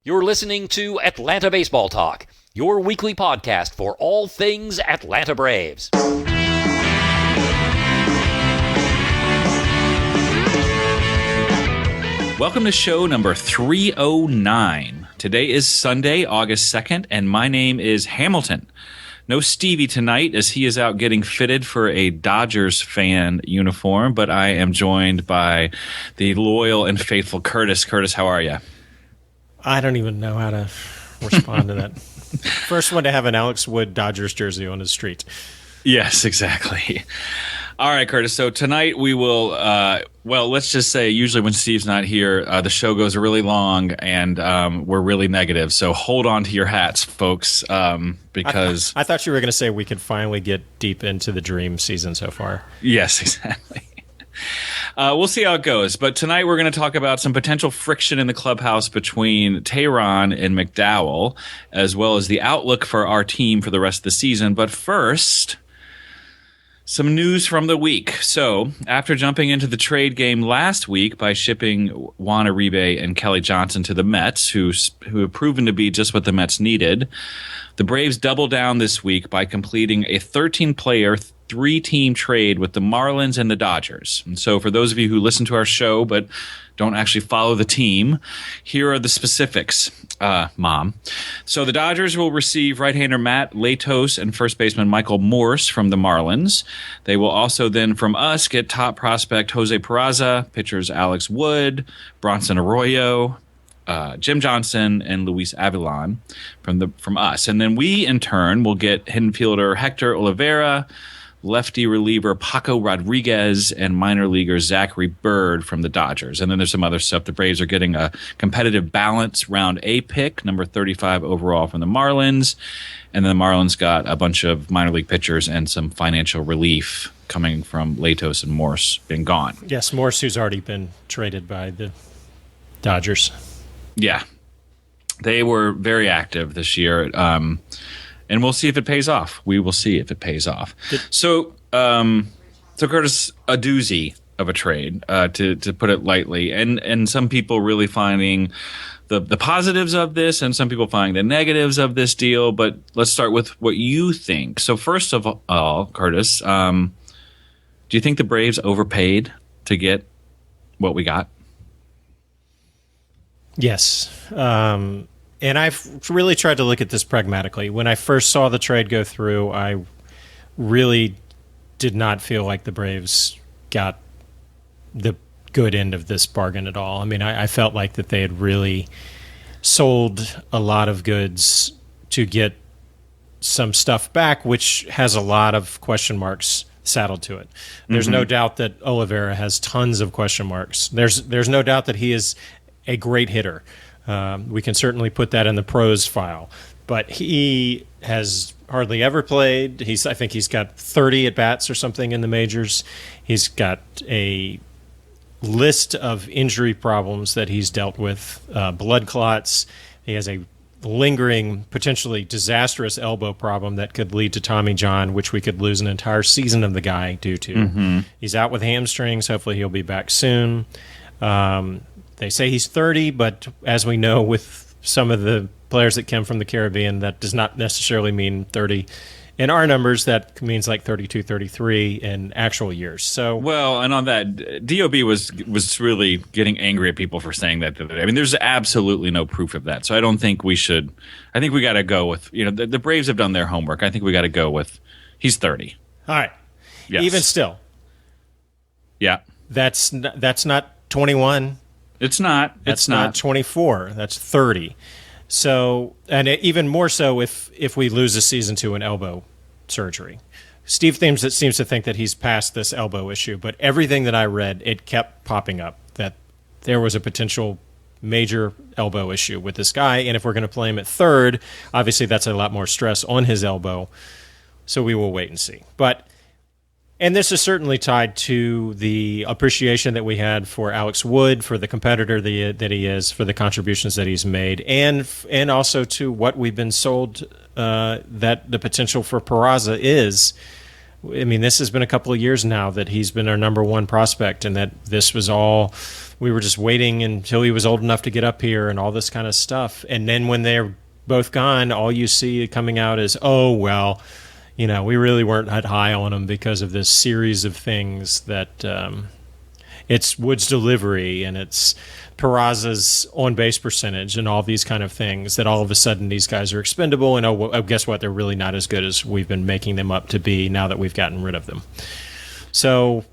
You're listening to Atlanta Baseball Talk, your weekly podcast for all things Atlanta Braves. Welcome to show number 309. Today is Sunday, August 2nd, and my name is Hamilton. No Stevie tonight as he is out getting fitted for a Dodgers fan uniform, but I am joined by the loyal and faithful Curtis. Curtis, how are you? I don't even know how to respond to that. First one to have an Alex Wood Dodgers jersey on his street. Yes, exactly. All right, Curtis. So tonight we will, let's just say usually when Steve's not here, the show goes really long and we're really negative. So hold on to your hats, folks, because... I thought you were going to say we could finally get deep into the dream season so far. Yes, exactly. We'll see how it goes. But tonight we're going to talk about some potential friction in the clubhouse between Teheran and McDowell, as well as the outlook for our team for the rest of the season. But first, some news from the week. So after jumping into the trade game last week by shipping Juan Uribe and Kelly Johnson to the Mets, who have proven to be just what the Mets needed, the Braves doubled down this week by completing a 13-player, 3-team trade with the Marlins and the Dodgers. And so for those of you who listen to our show but don't actually follow the team, here are the specifics, Mom. So the Dodgers will receive right-hander Matt Latos and first baseman Michael Morse from the Marlins. They will also then, from us, get top prospect Jose Peraza, pitchers Alex Wood, Bronson Arroyo, Jim Johnson, and Luis Avilan from us. And then we, in turn, will get hidden fielder Hector Olivera, lefty reliever Paco Rodriguez, and minor leaguer Zachary Bird from the Dodgers. And then there's some other stuff. The Braves are getting a competitive balance round A pick, number 35 overall from the Marlins. And then the Marlins got a bunch of minor league pitchers and some financial relief coming from Latos and Morse being gone. Yes, Morse, who's already been traded by the Dodgers. Yeah. They were very active this year. And we'll see if it pays off. We will see if it pays off. So Curtis, a doozy of a trade, to put it lightly, and some people really finding the positives of this, and some people finding the negatives of this deal. But let's start with what you think. So first of all, Curtis, do you think the Braves overpaid to get what we got? Yes. And I've really tried to look at this pragmatically. When I first saw the trade go through, I really did not feel like the Braves got the good end of this bargain at all. I mean, I felt like that they had really sold a lot of goods to get some stuff back, which has a lot of question marks saddled to it. There's no doubt that Olivera has tons of question marks. There's no doubt that he is a great hitter. We can certainly put that in the pros file, but he has hardly ever played. I think he's got 30 at-bats or something in the majors. He's got a list of injury problems that he's dealt with, blood clots. He has a lingering, potentially disastrous elbow problem that could lead to Tommy John, which we could lose an entire season of the guy due to. He's out with hamstrings. Hopefully he'll be back soon. They say he's 30, but as we know with some of the players that come from the Caribbean, that does not necessarily mean 30. In our numbers, that means like 32, 33 in actual years. So, well, and on that, DOB was really getting angry at people for saying that. I mean, there's absolutely no proof of that. So I don't think we should. I think we got to go with, the Braves have done their homework. I think we got to go with he's 30. All right. Yes. Even still. Yeah. That's not 21. It's not. That's not 24. That's 30. So, and even more so if we lose a season to an elbow surgery. Steve seems to think that he's past this elbow issue, but everything that I read, it kept popping up that there was a potential major elbow issue with this guy, and if we're going to play him at third, obviously that's a lot more stress on his elbow. So we will wait and see. And this is certainly tied to the appreciation that we had for Alex Wood, for the competitor that he is, for the contributions that he's made, and also to what we've been sold that the potential for Peraza is I mean, this has been a couple of years now that he's been our number one prospect, and that this was all, we were just waiting until he was old enough to get up here and all this kind of stuff. And then when they're both gone, all you see coming out is, oh, well, you know, we really weren't that high on him because of this series of things that it's Wood's delivery and it's Peraza's on-base percentage and all these kind of things that all of a sudden these guys are expendable, and oh, guess what? They're really not as good as we've been making them up to be now that we've gotten rid of them. So,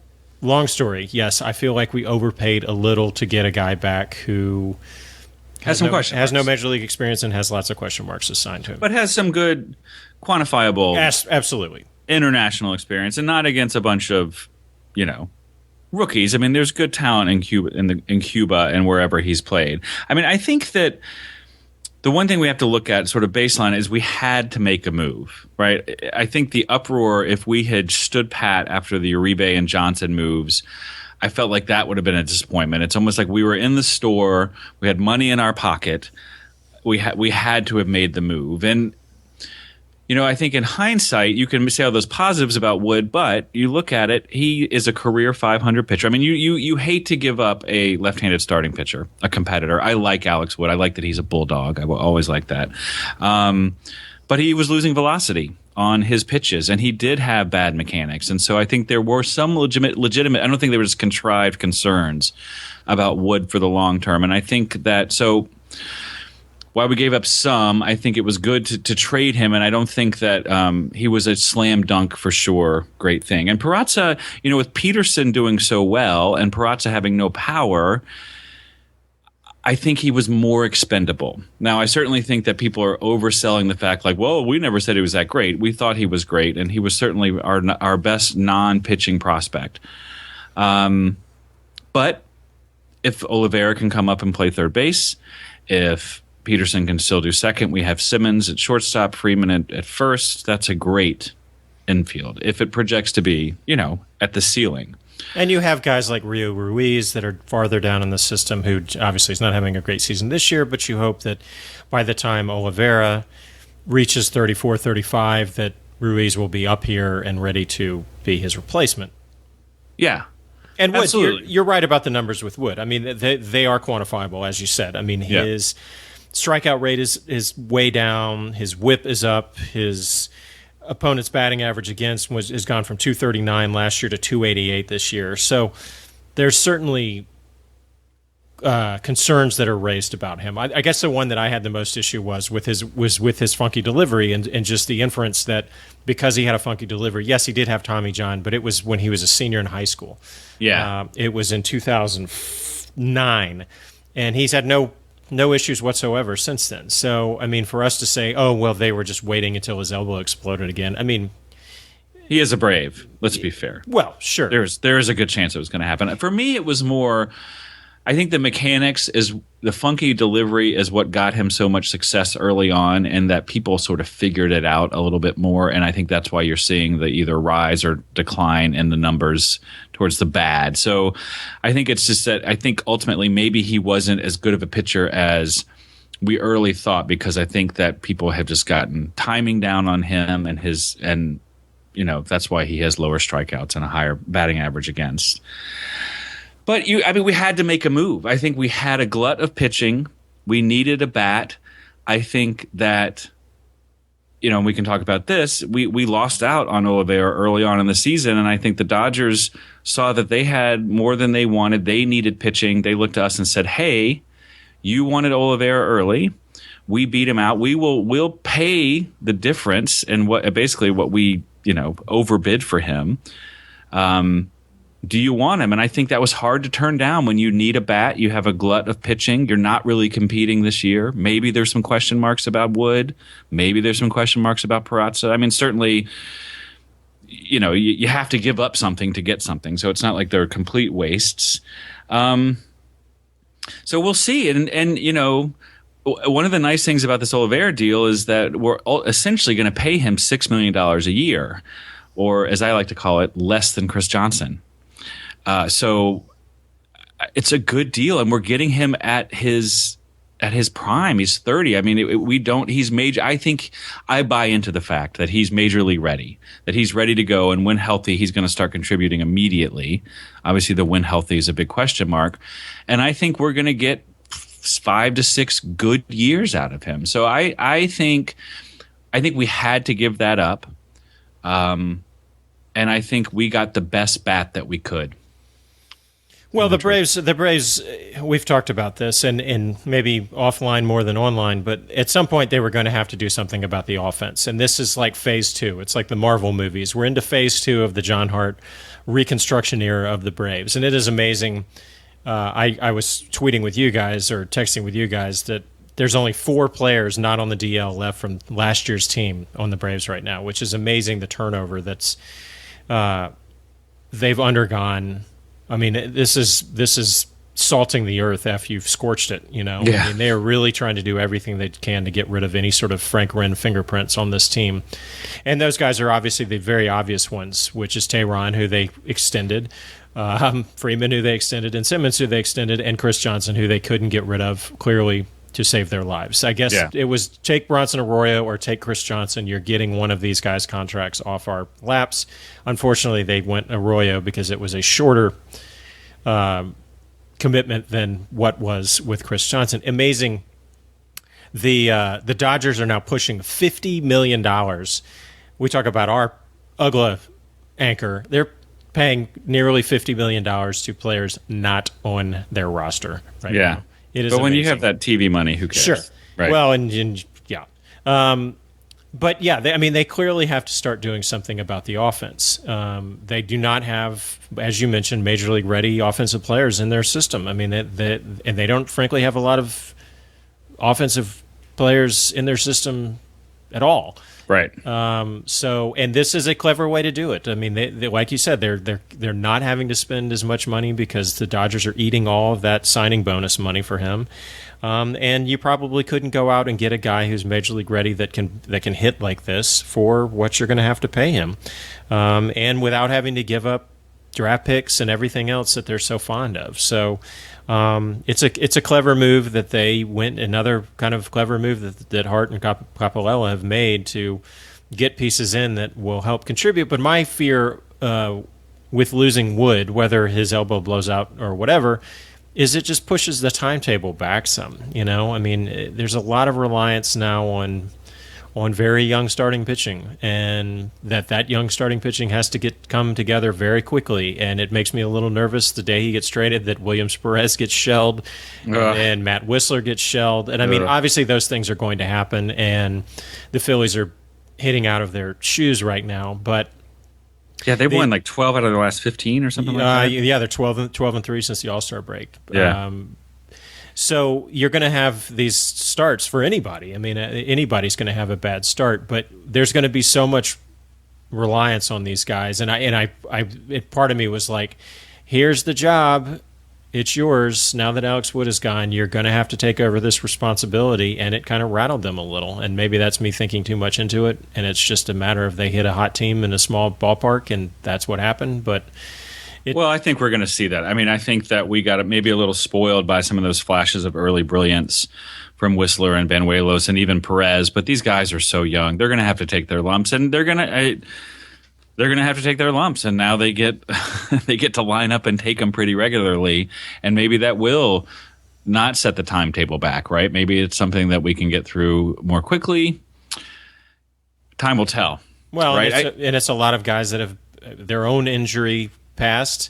long story, yes, I feel like we overpaid a little to get a guy back who has some question marks. Has no major league experience and has lots of question marks assigned to him. But has some good quantifiable absolutely international experience, and not against a bunch of, you know, rookies. I mean, there's good talent in Cuba and wherever he's played. I mean, I think that the one thing we have to look at sort of baseline is we had to make a move, right? I think the uproar, if we had stood pat after the Uribe and Johnson moves, I felt like that would have been a disappointment. It's almost like we were in the store, we had money in our pocket, we had to have made the move. And you know, I think in hindsight, you can say all those positives about Wood, but you look at it, he is a career 500 pitcher. I mean, you hate to give up a left-handed starting pitcher, a competitor. I like Alex Wood. I like that he's a bulldog. I will always like that. But he was losing velocity on his pitches, and he did have bad mechanics. And so I think there were some legitimate, I don't think there were just contrived concerns about Wood for the long term. And I think that, so while we gave up some, I think it was good to trade him, and I don't think that he was a slam dunk for sure great thing. And Peraza, you know, with Peterson doing so well and Peraza having no power, I think he was more expendable. Now, I certainly think that people are overselling the fact like, well, we never said he was that great. We thought he was great, and he was certainly our best non-pitching prospect. But if Olivera can come up and play third base, if Peterson can still do second, we have Simmons at shortstop, Freeman at first. That's a great infield if it projects to be, you know, at the ceiling. And you have guys like Rio Ruiz that are farther down in the system who obviously is not having a great season this year, but you hope that by the time Olivera reaches 34, 35, that Ruiz will be up here and ready to be his replacement. Yeah. And Wood, you're right about the numbers with Wood. I mean, they are quantifiable, as you said. I mean, his strikeout rate is way down. His whip is up. His opponent's batting average against has gone from 239 last year to 288 this year. So there's certainly concerns that are raised about him. I guess the one that I had the most issue was with his funky delivery and just the inference that because he had a funky delivery, yes, he did have Tommy John, but it was when he was a senior in high school. Yeah, it was in 2009, and he's had no issues whatsoever since then. So, I mean, for us to say, oh, well, they were just waiting until his elbow exploded again, I mean, he is a Brave. Let's be fair. Well, sure. There is a good chance it was going to happen. For me, it was more, I think the mechanics is the funky delivery is what got him so much success early on, and that people sort of figured it out a little bit more. And I think that's why you're seeing the either rise or decline in the numbers towards the bad. So I think it's just that I think ultimately maybe he wasn't as good of a pitcher as we early thought, because I think that people have just gotten timing down on him and you know, that's why he has lower strikeouts and a higher batting average against. But we had to make a move. I think we had a glut of pitching. We needed a bat. I think that, you know, we can talk about this. We lost out on Olivera early on in the season, and I think the Dodgers saw that they had more than they wanted. They needed pitching. They looked to us and said, "Hey, you wanted Olivera early. We beat him out. We'll pay the difference and what we, you know, overbid for him. Do you want him?" And I think that was hard to turn down when you need a bat. You have a glut of pitching. You're not really competing this year. Maybe there's some question marks about Wood. Maybe there's some question marks about Peraza. I mean, certainly, you know, you have to give up something to get something. So it's not like they're complete wastes. So we'll see. And you know, one of the nice things about this Olivera deal is that we're essentially going to pay him $6 million a year, or as I like to call it, less than Chris Johnson. So it's a good deal, and we're getting him at his at his prime. He's 30. I mean, he's major. I think I buy into the fact that he's major league ready, that he's ready to go. And when healthy, he's going to start contributing immediately. Obviously, the when healthy is a big question mark. And I think we're going to get 5 to 6 good years out of him. So I think we had to give that up. And I think we got the best bat that we could. Well, the Braves, we've talked about this, and maybe offline more than online, but at some point they were going to have to do something about the offense. And this is like phase 2. It's like the Marvel movies. We're into phase 2 of the John Hart reconstruction era of the Braves. And it is amazing. I was tweeting with you guys or texting with you guys that there's only 4 players not on the DL left from last year's team on the Braves right now, which is amazing, the turnover that's they've undergone. I mean, this is salting the earth after you've scorched it, you know? Yeah. I mean, they are really trying to do everything they can to get rid of any sort of Frank Wren fingerprints on this team. And those guys are obviously the very obvious ones, which is Teheran, who they extended, Freeman, who they extended, and Simmons, who they extended, and Chris Johnson, who they couldn't get rid of, clearly, to save their lives. I guess It was take Bronson Arroyo or take Chris Johnson. You're getting one of these guys' contracts off our laps. Unfortunately, they went Arroyo because it was a shorter commitment than what was with Chris Johnson. Amazing. The Dodgers are now pushing $50 million. We talk about our UGLA anchor. They're paying nearly $50 million to players not on their roster right now. It is but when amazing. you have that TV money, who cares? Sure. Right. Well, and yeah. But yeah, they clearly have to start doing something about the offense. They do not have, as you mentioned, major league ready offensive players in their system. I mean, and they don't frankly have a lot of offensive players in their system at all. Right. So, and this is a clever way to do it. I mean, they like you said, they're not having to spend as much money because the Dodgers are eating all of that signing bonus money for him. And you probably couldn't go out and get a guy who's major league ready that can hit like this for what you're going to have to pay him, and without having to give up draft picks and everything else that they're so fond of. So it's a clever move that they went, another kind of clever move that Hart and Capolella have made to get pieces in that will help contribute. But my fear with losing Wood, whether his elbow blows out or whatever, is it just pushes the timetable back some. You know, I mean, there's a lot of reliance now on very young starting pitching, and that young starting pitching has to come together very quickly. And it makes me a little nervous the day he gets traded that Williams Perez gets shelled and Matt Whistler gets shelled. And I mean, obviously those things are going to happen, and the Phillies are hitting out of their shoes right now. But yeah, they've won like 12 out of the last 15 or something like that. Yeah, they're 12-3 since the All-Star break. Yeah. So you're going to have these starts for anybody. I mean, anybody's going to have a bad start, but there's going to be so much reliance on these guys. And part of me was like, here's the job. It's yours. Now that Alex Wood is gone, you're going to have to take over this responsibility. And it kind of rattled them a little. And maybe that's me thinking too much into it. And it's just a matter of they hit a hot team in a small ballpark, and that's what happened. But well, I think we're going to see that. I mean, I think that we got maybe a little spoiled by some of those flashes of early brilliance from Whistler and Banuelos and even Perez. But these guys are so young; they're going to have to take their lumps, and they're going to have to take their lumps. And now they get they get to line up and take them pretty regularly, and maybe that will not set the timetable back. Right? Maybe it's something that we can get through more quickly. Time will tell. Well, right? and it's a lot of guys that have their own injury past.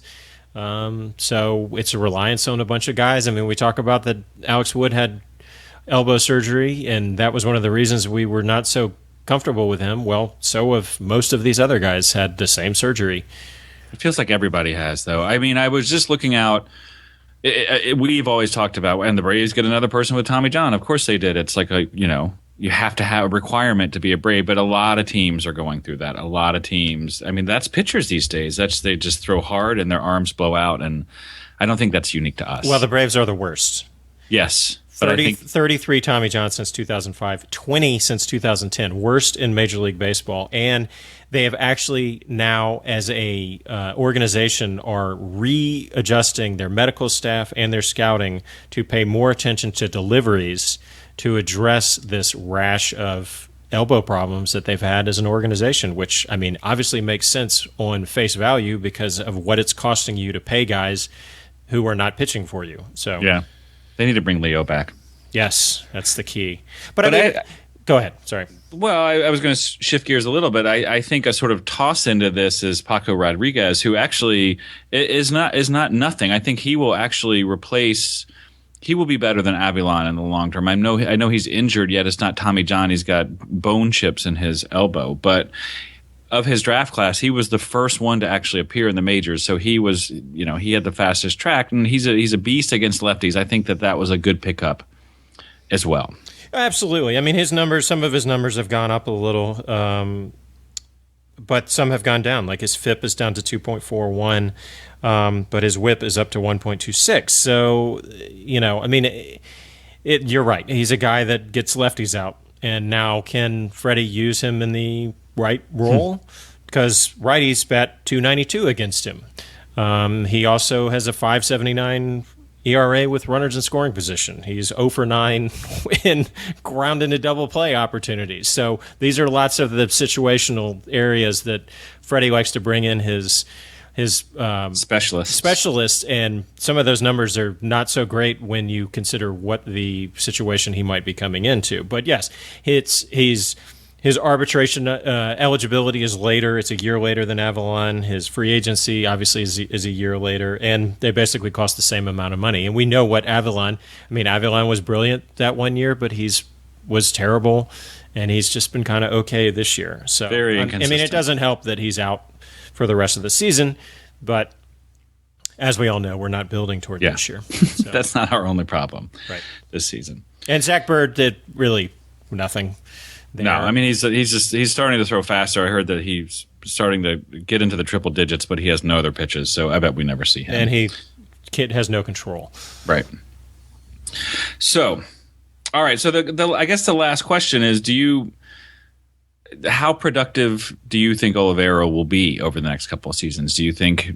So it's a reliance on a bunch of guys. I mean, we talk about that Alex Wood had elbow surgery, and that was one of the reasons we were not so comfortable with him. Well, so have most of these other guys had the same surgery. It feels like everybody has, though. I mean, I was just looking out. We've always talked about, and the Braves get another person with Tommy John. Of course they did. It's like you have to have a requirement to be a Brave, but a lot of teams are going through that. A lot of teams. I mean, that's pitchers these days. They just throw hard and their arms blow out, and I don't think that's unique to us. Well, the Braves are the worst. Yes. But I think 33 Tommy John since 2005, 20 since 2010, worst in Major League Baseball. And they have actually now, as a organization, are readjusting their medical staff and their scouting to pay more attention to deliveries to address this rash of elbow problems that they've had as an organization, which, I mean, obviously makes sense on face value because of what it's costing you to pay guys who are not pitching for you. So yeah, they need to bring Leo back. Yes, that's the key. But I mean, go ahead. Sorry. Well, I was going to shift gears a little bit. I think a sort of toss into this is Paco Rodriguez, who actually is not nothing. I think he will actually replace. He will be better than Avilan in the long term. I know he's injured, yet it's not Tommy John. He's got bone chips in his elbow. But of his draft class, he was the first one to actually appear in the majors. So he was, he had the fastest track, and he's a beast against lefties. I think that was a good pickup as well. Absolutely. I mean, some of his numbers have gone up a little, but some have gone down. Like his FIP is down to 2.41. But his whip is up to 1.26. So, I mean, you're right. He's a guy that gets lefties out. And now can Freddie use him in the right role? Because righties bat 292 against him. He also has a 5.79 ERA with runners in scoring position. He's 0 for 9 in ground into double play opportunities. So these are lots of the situational areas that Freddie likes to bring in his specialists, and some of those numbers are not so great when you consider what the situation he might be coming into. But yes, his arbitration eligibility is later. It's a year later than Avilan. His free agency obviously is a year later, and they basically cost the same amount of money. And we know what Avilan was brilliant that one year, but was terrible, and he's just been kind of okay this year. So very inconsistent. I mean, it doesn't help that he's out for the rest of the season, but as we all know, we're not building toward this year. So. That's not our only problem this season. And Zach Bird did really nothing there. No, I mean he's starting to throw faster. I heard that he's starting to get into the triple digits, but he has no other pitches, so I bet we never see him. And Kid has no control. Right. So, all right. So I guess the last question is: how productive do you think Olivera will be over the next couple of seasons? Do you think,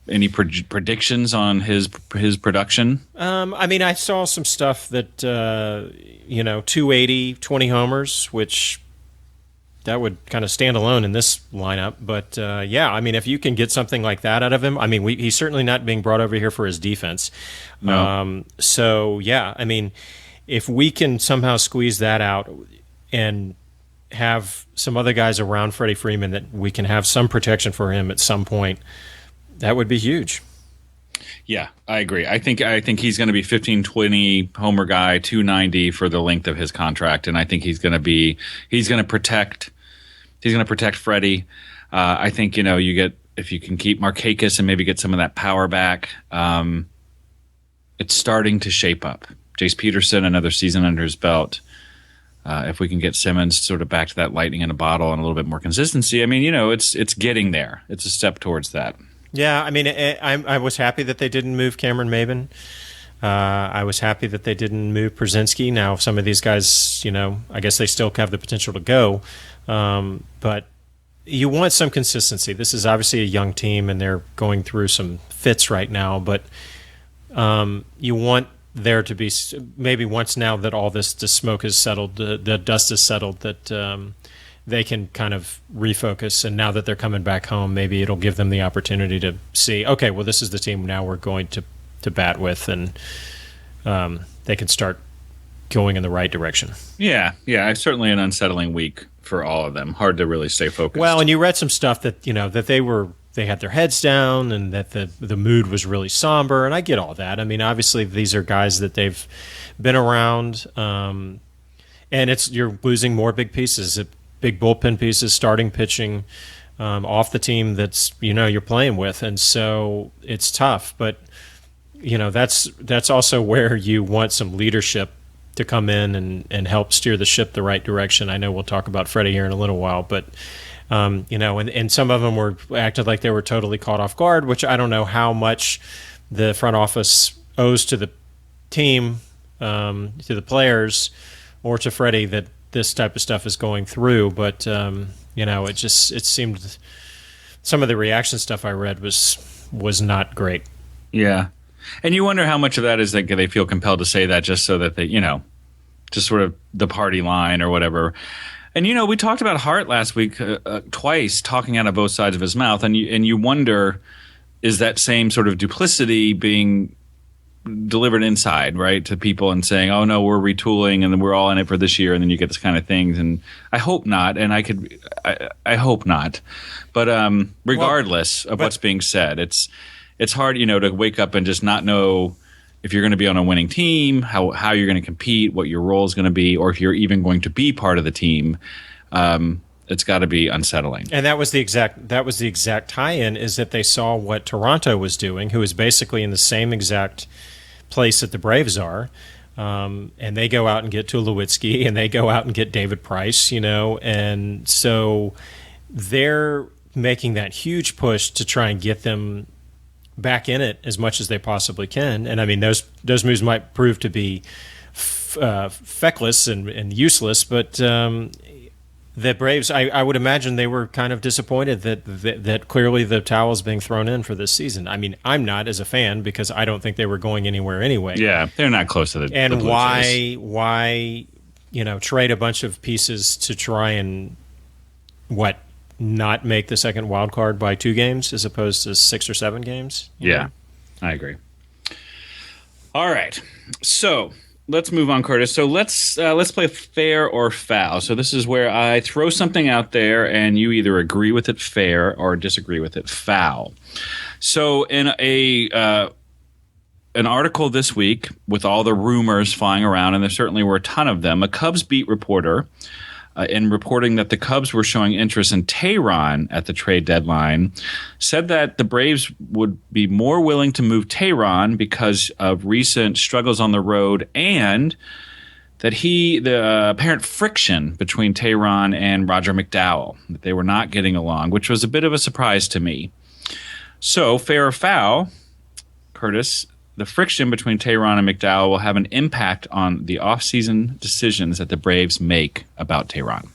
any predictions on his production? I mean, I saw some stuff that, 280, 20 homers, which that would kind of stand alone in this lineup. But, I mean, if you can get something like that out of him, I mean, he's certainly not being brought over here for his defense. No. I mean, if we can somehow squeeze that out and have some other guys around Freddie Freeman that we can have some protection for him at some point, that would be huge. Yeah, I agree. I think he's going to be 15-20 homer guy, 290 for the length of his contract, and I think he's going to protect Freddie. I think if you can keep Markakis and maybe get some of that power back, it's starting to shape up. Jace Peterson, another season under his belt. If we can get Simmons sort of back to that lightning in a bottle and a little bit more consistency, I mean, it's getting there. It's a step towards that. Yeah, I mean, I was happy that they didn't move Cameron Maben. I was happy that they didn't move Przinsky. Now, some of these guys, I guess they still have the potential to go. But you want some consistency. This is obviously a young team, and they're going through some fits right now. But you want there to be maybe once now that all the smoke is settled, the dust is settled, that they can kind of refocus. And now that they're coming back home, maybe it'll give them the opportunity to see, okay, well, this is the team now we're going to bat with, and they can start going in the right direction. Yeah. Certainly an unsettling week for all of them. Hard to really stay focused. Well, and you read some stuff that, that they had their heads down and that the mood was really somber, and I get all that. I mean, obviously these are guys that they've been around, and you're losing more big pieces, big bullpen pieces, starting pitching off the team that's you're playing with, and so it's tough. But that's also where you want some leadership to come in and help steer the ship the right direction. I know we'll talk about Freddie here in a little while, but and some of them were acted like they were totally caught off guard, which I don't know how much the front office owes to the team to the players or to Freddie that this type of stuff is going through. But it seemed some of the reaction stuff I read was not great. Yeah, and you wonder how much of that is that they feel compelled to say that just so that they, just sort of the party line or whatever. And we talked about Hart last week twice, talking out of both sides of his mouth, and you wonder, is that same sort of duplicity being delivered inside, right, to people and saying, oh no, we're retooling and we're all in it for this year, and then you get this kind of things. And I hope not, and I hope not. But regardless of what's being said, it's hard, to wake up and just not know if you're going to be on a winning team, how you're going to compete, what your role is going to be, or if you're even going to be part of the team. It's got to be unsettling. And that was the exact tie-in, is that they saw what Toronto was doing, who is basically in the same exact place that the Braves are, and they go out and get Tulowitzki, and they go out and get David Price, and so they're making that huge push to try and get them back in it as much as they possibly can. And I mean, those moves might prove to be feckless and useless, but the Braves, I would imagine they were kind of disappointed that clearly the towel is being thrown in for this season. I mean, I'm not as a fan, because I don't think they were going anywhere anyway. Yeah, they're not close to the and the Blue Jays. why trade a bunch of pieces to try and not make the second wild card by 2 games as opposed to 6 or 7 games? Yeah, I agree. All right, so let's move on, Curtis. So let's play fair or foul. So this is where I throw something out there, and you either agree with it fair or disagree with it foul. So in an article this week with all the rumors flying around, and there certainly were a ton of them, a Cubs beat reporter in reporting that the Cubs were showing interest in Teheran at the trade deadline, said that the Braves would be more willing to move Teheran because of recent struggles on the road, and that the apparent friction between Teheran and Roger McDowell, that they were not getting along, which was a bit of a surprise to me. So, fair or foul, Curtis, the friction between Teheran and McDowell will have an impact on the offseason decisions that the Braves make about Teheran.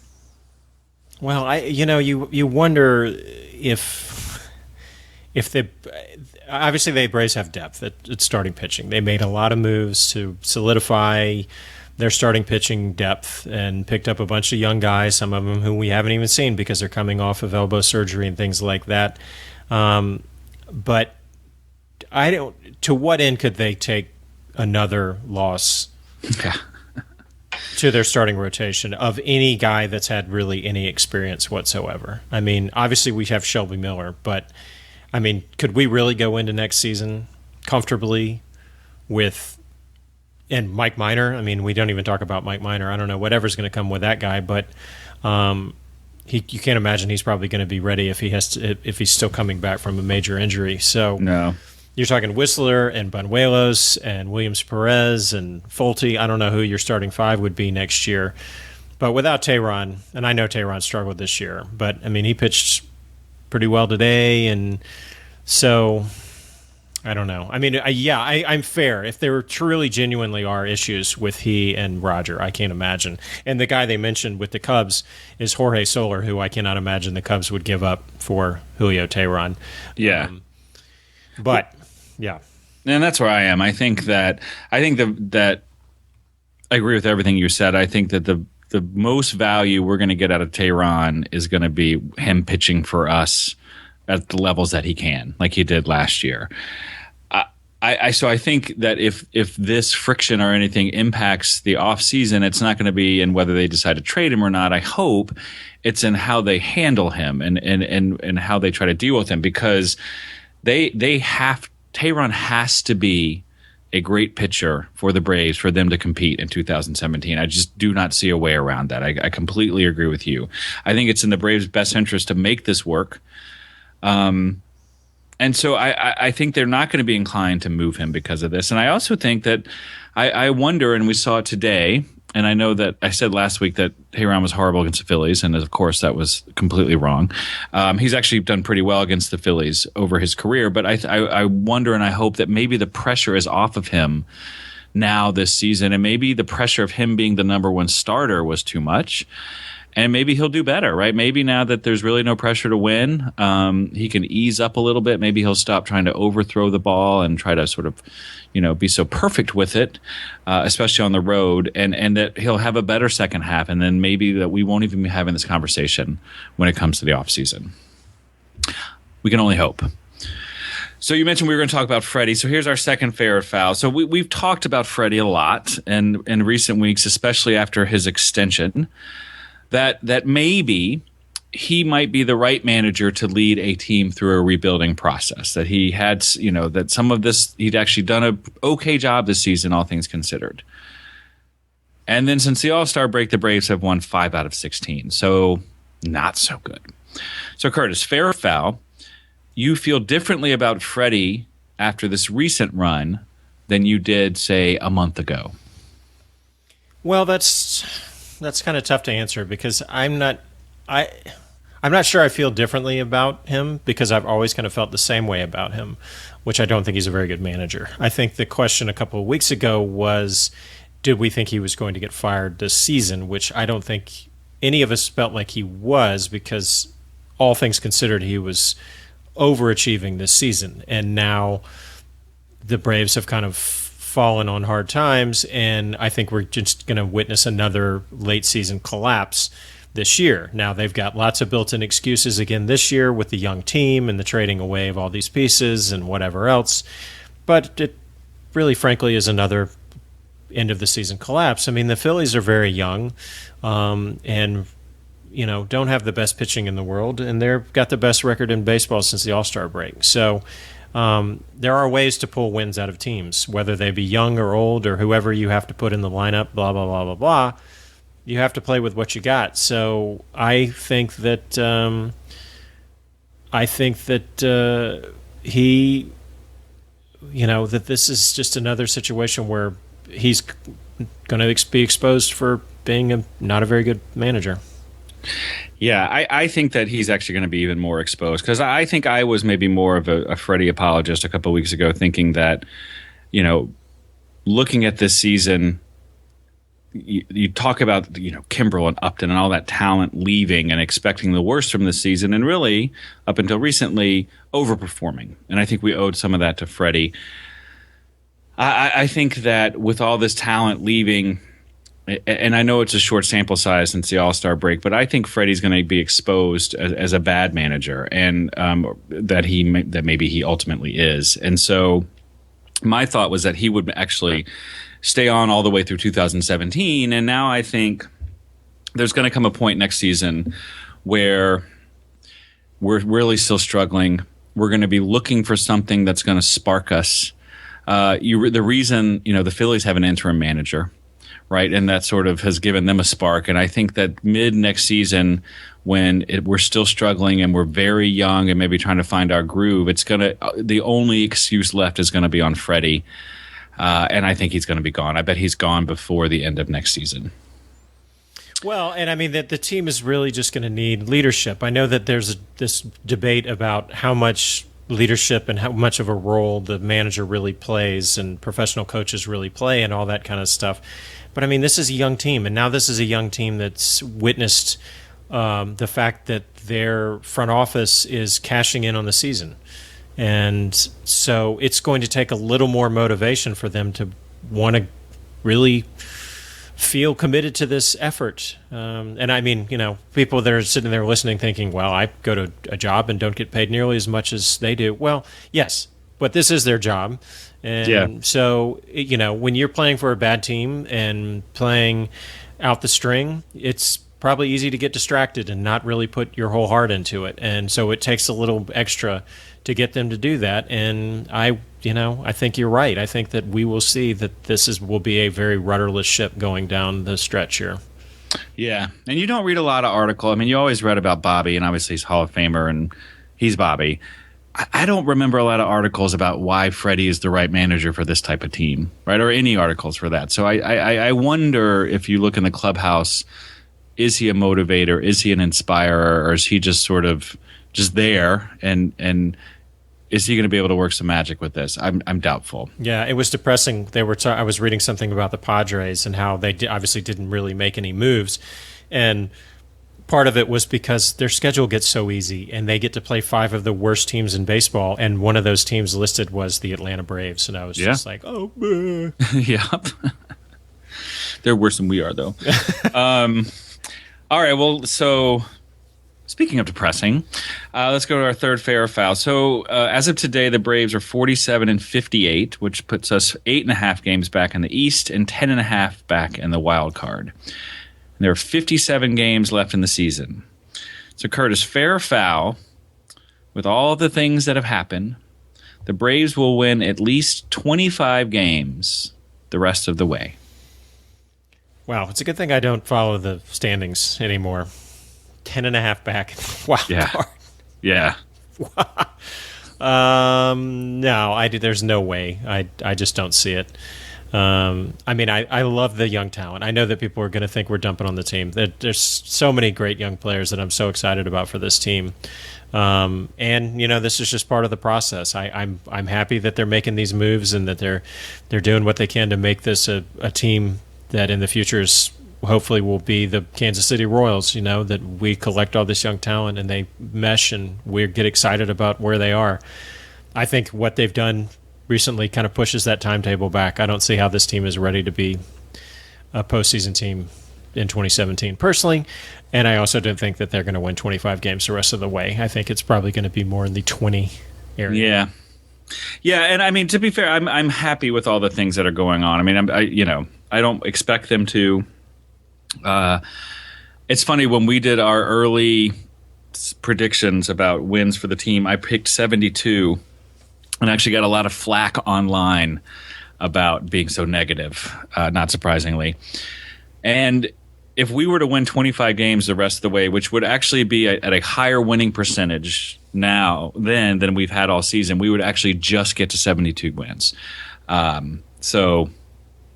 Well, you wonder if obviously the Braves have depth at starting pitching. They made a lot of moves to solidify their starting pitching depth and picked up a bunch of young guys, some of them who we haven't even seen because they're coming off of elbow surgery and things like that. But to what end could they take another loss to their starting rotation of any guy that's had really any experience whatsoever? I mean, obviously we have Shelby Miller, but I mean, could we really go into next season comfortably and Mike Minor? I mean, we don't even talk about Mike Minor. I don't know whatever's going to come with that guy, but you can't imagine he's probably going to be ready if he's still coming back from a major injury. So no. You're talking Whistler and Banuelos and Williams Perez and Folty. I don't know who your starting 5 would be next year. But without Teheran, and I know Teheran struggled this year, but I mean, he pitched pretty well today. And so I don't know. I mean, I'm fair. If there truly genuinely are issues with he and Roger, I can't imagine. And the guy they mentioned with the Cubs is Jorge Soler, who I cannot imagine the Cubs would give up for Julio Teheran. Yeah. But yeah, and that's where I am. I think that I agree with everything you said. I think that the most value we're going to get out of Teheran is going to be him pitching for us at the levels that he can, like he did last year. So I think that if this friction or anything impacts the offseason, it's not going to be in whether they decide to trade him or not. I hope it's in how they handle him and how they try to deal with him, because Teheran has to be a great pitcher for the Braves for them to compete in 2017. I just do not see a way around that. I completely agree with you. I think it's in the Braves' best interest to make this work. And so I think they're not going to be inclined to move him because of this. And I also think that I wonder, and we saw it today, and I know that I said last week that Teheran was horrible against the Phillies, and of course that was completely wrong. He's actually done pretty well against the Phillies over his career, but I wonder and I hope that maybe the pressure is off of him now this season, and maybe the pressure of him being the number one starter was too much. And maybe he'll do better, right? Maybe now that there's really no pressure to win, he can ease up a little bit. Maybe he'll stop trying to overthrow the ball and try to sort of, be so perfect with it, especially on the road, and that he'll have a better second half. And then maybe that we won't even be having this conversation when it comes to the offseason. We can only hope. So you mentioned we were going to talk about Freddie. So here's our second fair or foul. So we've talked about Freddie a lot in recent weeks, especially after his extension. That maybe he might be the right manager to lead a team through a rebuilding process. That he had, that some of this, he'd actually done an okay job this season, all things considered. And then since the All-Star break, the Braves have won 5 out of 16. So not so good. So Curtis, fair or foul, you feel differently about Freddie after this recent run than you did, say, a month ago? Well, that's kind of tough to answer because I'm not sure I feel differently about him because I've always kind of felt the same way about him, which I don't think he's a very good manager. I think the question a couple of weeks ago was, did we think he was going to get fired this season, which I don't think any of us felt like he was because all things considered, he was overachieving this season. And now the Braves have kind of fallen on hard times, and I think we're just going to witness another late season collapse this year. Now, they've got lots of built-in excuses again this year with the young team and the trading away of all these pieces and whatever else, but it really, frankly, is another end-of-the-season collapse. I mean, the Phillies are very young and don't have the best pitching in the world, and they've got the best record in baseball since the All-Star break. So there are ways to pull wins out of teams, whether they be young or old or whoever you have to put in the lineup, blah, blah, blah, blah, blah. You have to play with what you got. So I think that he, that this is just another situation where he's going to be exposed for being not a very good manager. Yeah, I think that he's actually going to be even more exposed because I think I was maybe more of a Freddie apologist a couple of weeks ago, thinking that, looking at this season, you talk about, Kimbrel and Upton and all that talent leaving and expecting the worst from the season and really, up until recently, overperforming. And I think we owed some of that to Freddie. I think that with all this talent leaving, and I know it's a short sample size since the All-Star break, but I think Freddie's going to be exposed as a bad manager, and that maybe he ultimately is. And so my thought was that he would actually stay on all the way through 2017, and now I think there's going to come a point next season where we're really still struggling. We're going to be looking for something that's going to spark us. The reason the Phillies have an interim manager, right? And that sort of has given them a spark. And I think that mid next season, when we're still struggling and we're very young and maybe trying to find our groove, the only excuse left is going to be on Freddie. And I think he's going to be gone. I bet he's gone before the end of next season. Well, and I mean that the team is really just going to need leadership. I know that there's this debate about how much leadership and how much of a role the manager really plays and professional coaches really play and all that kind of stuff. But I mean, this is a young team, and now this is a young team that's witnessed the fact that their front office is cashing in on the season. And so it's going to take a little more motivation for them to want to really feel committed to this effort. And I mean, people that are sitting there listening thinking, well, I go to a job and don't get paid nearly as much as they do. Well, yes, but this is their job. And so, when you're playing for a bad team and playing out the string, it's probably easy to get distracted and not really put your whole heart into it. And so it takes a little extra to get them to do that. And I think you're right. I think that we will see that will be a very rudderless ship going down the stretch here. Yeah. And you don't read a lot of articles. I mean, you always read about Bobby, and obviously he's Hall of Famer and he's Bobby. I don't remember a lot of articles about why Freddie is the right manager for this type of team, right? Or any articles for that. So I wonder if you look in the clubhouse, is he a motivator? Is he an inspirer? Or is he just sort of just there and is he going to be able to work some magic with this? I'm doubtful. Yeah, it was depressing. I was reading something about the Padres and how they obviously didn't really make any moves, and part of it was because their schedule gets so easy, and they get to play 5 of the worst teams in baseball, and one of those teams listed was the Atlanta Braves, and I was just like, oh, Yep. They're worse than we are, though. All right, well, so speaking of depressing, let's go to our third fair or foul. So as of today, the Braves are 47-58, which puts us 8.5 games back in the East and 10.5 back in the wild card. And there are 57 games left in the season. So, Curtis, fair or foul, with all of the things that have happened, the Braves will win at least 25 games the rest of the way. Wow, it's a good thing I don't follow the standings anymore. 10.5 back. Wild card. Yeah. No, there's no way. I just don't see it. I mean, I love the young talent. I know that people are going to think we're dumping on the team. There's so many great young players that I'm so excited about for this team. And this is just part of the process. I'm happy that they're making these moves and that they're doing what they can to make this a team that in the future hopefully will be the Kansas City Royals. That we collect all this young talent and they mesh and we get excited about where they are. I think what they've done recently kind of pushes that timetable back. I don't see how this team is ready to be a postseason team in 2017 personally, and I also don't think that they're going to win 25 games the rest of the way. I think it's probably going to be more in the 20 area. Yeah, and I mean, to be fair, I'm happy with all the things that are going on. I mean, I don't expect them to. It's funny, when we did our early predictions about wins for the team, I picked 72 and actually got a lot of flack online about being so negative, not surprisingly. And if we were to win 25 games the rest of the way, which would actually be at a higher winning percentage now than we've had all season, we would actually just get to 72 wins. So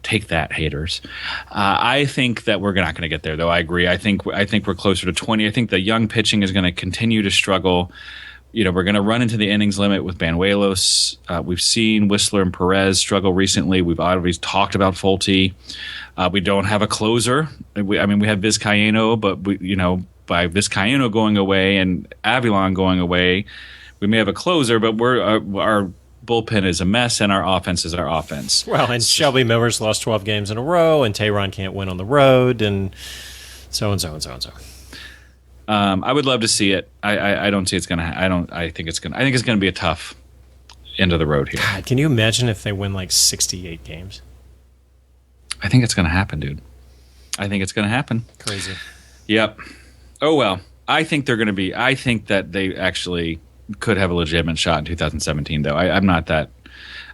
take that, haters. I think that we're not going to get there, though. I agree. I think we're closer to 20. I think the young pitching is going to continue to struggle. We're going to run into the innings limit with Banuelos. We've seen Whistler and Perez struggle recently. We've always talked about Fulte. We don't have a closer. We have Vizcaino, but by Vizcaino going away and Avilan going away, we may have a closer, but our bullpen is a mess and our offense is our offense. Well, and Shelby Miller's lost 12 games in a row, and Teheran can't win on the road, and so and so and so and so. I would love to see it. I don't see it's going to. I think it's going to be a tough end of the road here. God, can you imagine if they win like 68 games? I think it's going to happen, dude. I think it's going to happen. Crazy. Yep. Oh well. I think they're going to be. I think that they actually could have a legitimate shot in 2017. Though I'm not that.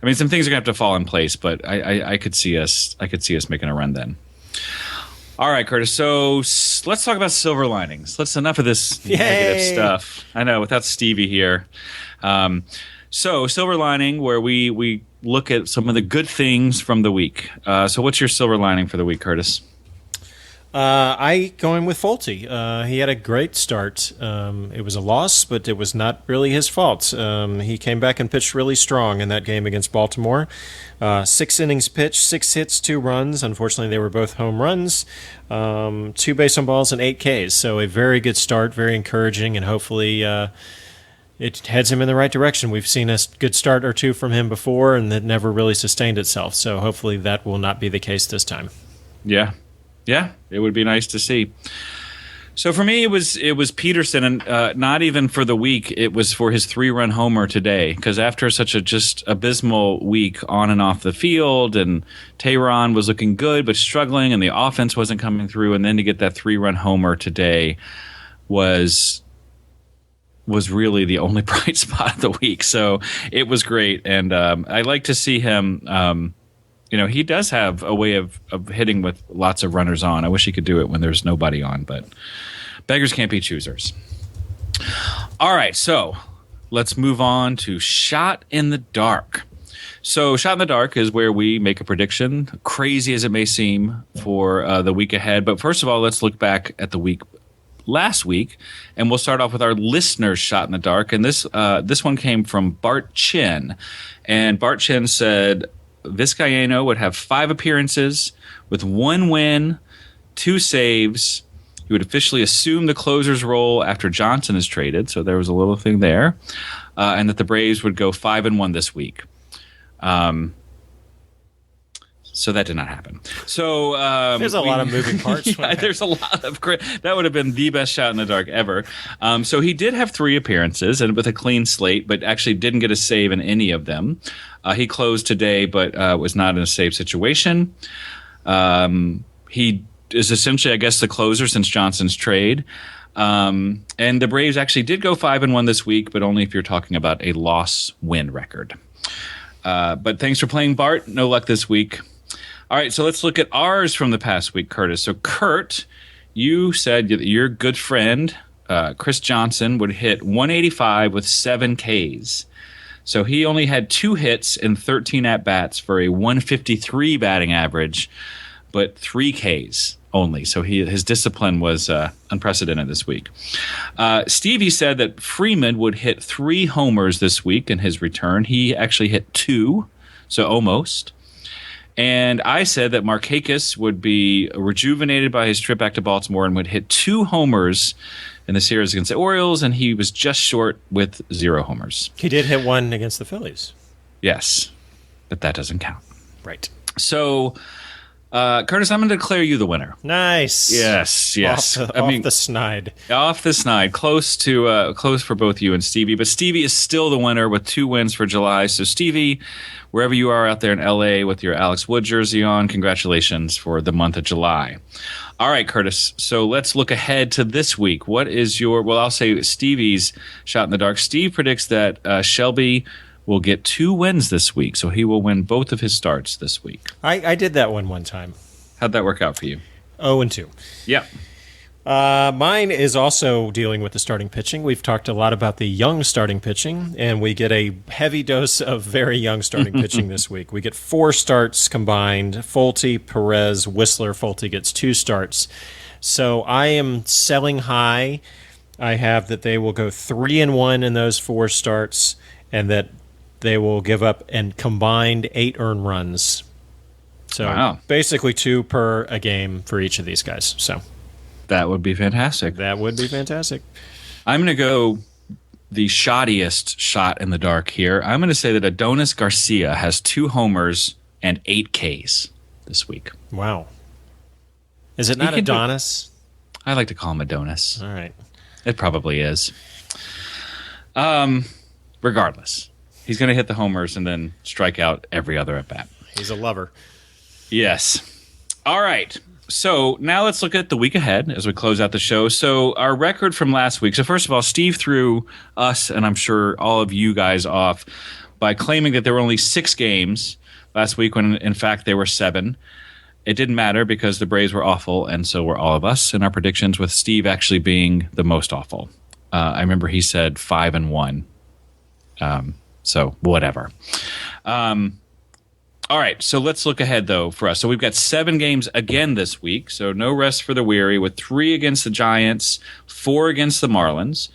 I mean, some things are going to have to fall in place, but I could see us. I could see us making a run then. All right, Curtis. So let's talk about silver linings. Enough of this negative stuff. I know, without Stevie here. So silver lining, where we look at some of the good things from the week. So what's your silver lining for the week, Curtis? I going with Fulte. He had a great start. It was a loss, but it was not really his fault. He came back and pitched really strong in that game against Baltimore. 6 innings pitched, 6 hits, 2 runs. Unfortunately, they were both home runs. 2 base on balls and 8 Ks. So a very good start, very encouraging, and hopefully it heads him in the right direction. We've seen a good start or two from him before, and that never really sustained itself. So hopefully that will not be the case this time. Yeah. Yeah, it would be nice to see. So for me, it was Peterson, and not even for the week. It was for his 3-run homer today, because after such a just abysmal week on and off the field, and Teheran was looking good but struggling, and the offense wasn't coming through, and then to get that 3-run homer today was really the only bright spot of the week. So it was great, and I like to see him. He does have a way of hitting with lots of runners on. I wish he could do it when there's nobody on, but beggars can't be choosers. All right, so let's move on to Shot in the Dark. So Shot in the Dark is where we make a prediction, crazy as it may seem, for the week ahead. But first of all, let's look back at the week last week. And we'll start off with our listener's shot in the dark. And this one came from Bart Chin. And Bart Chin said Vizcaíno would have 5 appearances with 1 win, 2 saves. He would officially assume the closer's role after Johnson is traded. So there was a little thing there. And that the Braves would go 5-1 this week. So that did not happen. So there's a lot of moving parts. Yeah, there's a lot of that would have been the best shot in the dark ever. So he did have 3 appearances and with a clean slate, but actually didn't get a save in any of them. He closed today, but was not in a save situation. He is essentially, I guess, the closer since Johnson's trade. And the Braves actually did go 5-1 this week, but only if you're talking about a loss-win record. But thanks for playing, Bart. No luck this week. All right, so let's look at ours from the past week, Curtis. So, Kurt, you said that your good friend, Chris Johnson, would hit 185 with 7 Ks. So he only had 2 hits and 13 at-bats for a 153 batting average, but 3 Ks only. So his discipline was unprecedented this week. Stevie said that Freeman would hit 3 homers this week in his return. He actually hit 2, so almost. And I said that Markakis would be rejuvenated by his trip back to Baltimore and would hit 2 homers in the series against the Orioles, and he was just short with 0 homers. He did hit 1 against the Phillies. Yes, but that doesn't count. Right. So, Curtis, I'm going to declare you the winner. Nice. Yes. Off the snide. Off the snide. Close for both you and Stevie. But Stevie is still the winner with 2 wins for July. So, Stevie, wherever you are out there in L.A. with your Alex Wood jersey on, congratulations for the month of July. All right, Curtis. So let's look ahead to this week. What is I'll say Stevie's shot in the dark. Steve predicts that Shelby will get 2 wins this week, so he will win both of his starts this week. I did that one time. How'd that work out for you? 0-2. Yeah. Mine is also dealing with the starting pitching. We've talked a lot about the young starting pitching, and we get a heavy dose of very young starting pitching this week. We get 4 starts combined. Folty, Perez, Whistler. Folty gets 2 starts. So I am selling high. I have that they will go 3-1 in those 4 starts, and that they will give up and combined 8 earned runs. So basically 2 per a game for each of these guys. So that would be fantastic. That would be fantastic. I'm going to go the shoddiest shot in the dark here. I'm going to say that Adonis Garcia has 2 homers and 8 Ks this week. Wow. Is it not Adonis? I like to call him Adonis. All right. It probably is. Regardless, he's going to hit the homers and then strike out every other at bat. He's a lover. Yes. All right. So now let's look at the week ahead as we close out the show. So our record from last week. So first of all, Steve threw us, and I'm sure all of you guys, off by claiming that there were only 6 games last week when in fact there were 7. It didn't matter because the Braves were awful, and so were all of us in our predictions, with Steve actually being the most awful. I remember he said 5-1. So whatever. All right, so let's look ahead, though, for us. So we've got 7 games again this week, so no rest for the weary, with 3 against the Giants, 4 against the Marlins.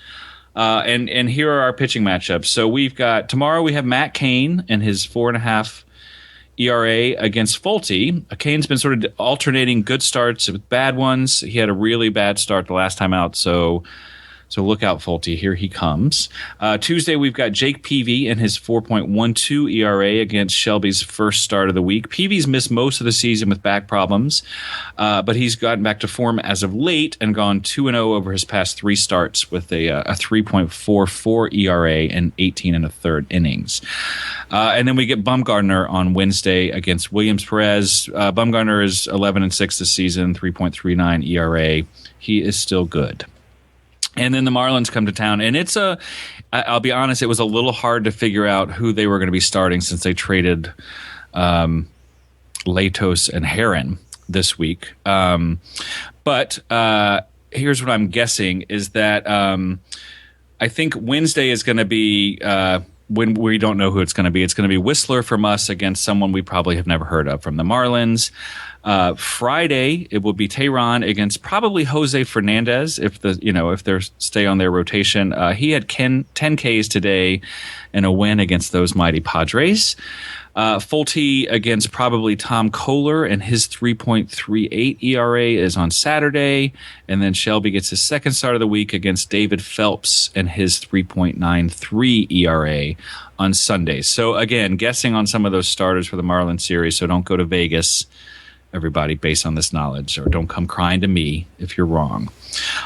And here are our pitching matchups. So we've got tomorrow we have Matt Cain and his 4.5 ERA against Folty. Cain's been sort of alternating good starts with bad ones. He had a really bad start the last time out, so look out, Folty. Here he comes. Tuesday, we've got Jake Peavy and his 4.12 ERA against Shelby's first start of the week. Peavy's missed most of the season with back problems, but he's gotten back to form as of late and gone 2-0 over his past 3 starts with a 3.44 ERA in 18 1/3 innings. And then we get Bumgarner on Wednesday against Williams Perez. Bumgarner is 11-6 this season, 3.39 ERA. He is still good. And then the Marlins come to town, and I'll be honest, it was a little hard to figure out who they were going to be starting since they traded Latos and Teheran this week. But here's what I'm guessing is that I think Wednesday is going to be when we don't know who it's going to be. It's going to be Whistler from us against someone we probably have never heard of from the Marlins. Friday, it will be Teheran against probably Jose Fernandez if they stay on their rotation. He had 10 Ks today in a win against those mighty Padres. Fulte against probably Tom Kohler, and his 3.38 ERA is on Saturday. And then Shelby gets his second start of the week against David Phelps and his 3.93 ERA on Sunday. So again, guessing on some of those starters for the Marlins series, so don't go to Vegas, everybody, based on this knowledge, or don't come crying to me if you're wrong.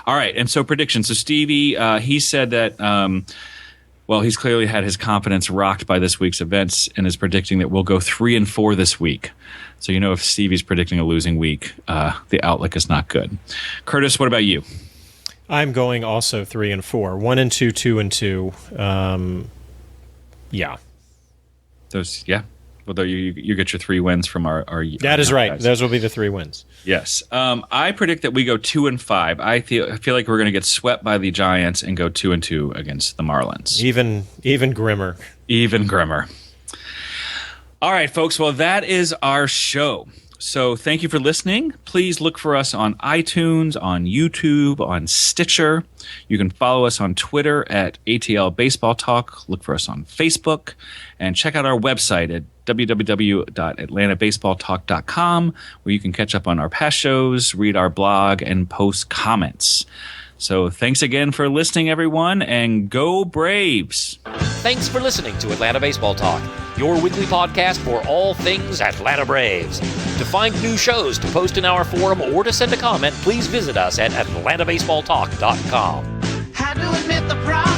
All right, and so predictions. So Stevie, he said that... Well, he's clearly had his confidence rocked by this week's events and is predicting that we'll go 3-4 this week. So, if Stevie's predicting a losing week, the outlook is not good. Curtis, what about you? I'm going also 3-4. 1-2, 2-2. Yeah. Those, yeah. Although you get your 3 wins from our that is right. Guys. Those will be the 3 wins. Yes. I predict that we go 2-5. I feel like we're going to get swept by the Giants and go 2-2 against the Marlins. Even grimmer. Even grimmer. All right, folks. Well, that is our show. So thank you for listening. Please look for us on iTunes, on YouTube, on Stitcher. You can follow us on Twitter at ATL Baseball Talk. Look for us on Facebook. And check out our website at www.atlantabaseballtalk.com, where you can catch up on our past shows, read our blog, and post comments. So thanks again for listening, everyone, and go Braves! Thanks for listening to Atlanta Baseball Talk, your weekly podcast for all things Atlanta Braves. To find new shows, to post in our forum, or to send a comment, please visit us at atlantabaseballtalk.com. Had to admit the problem.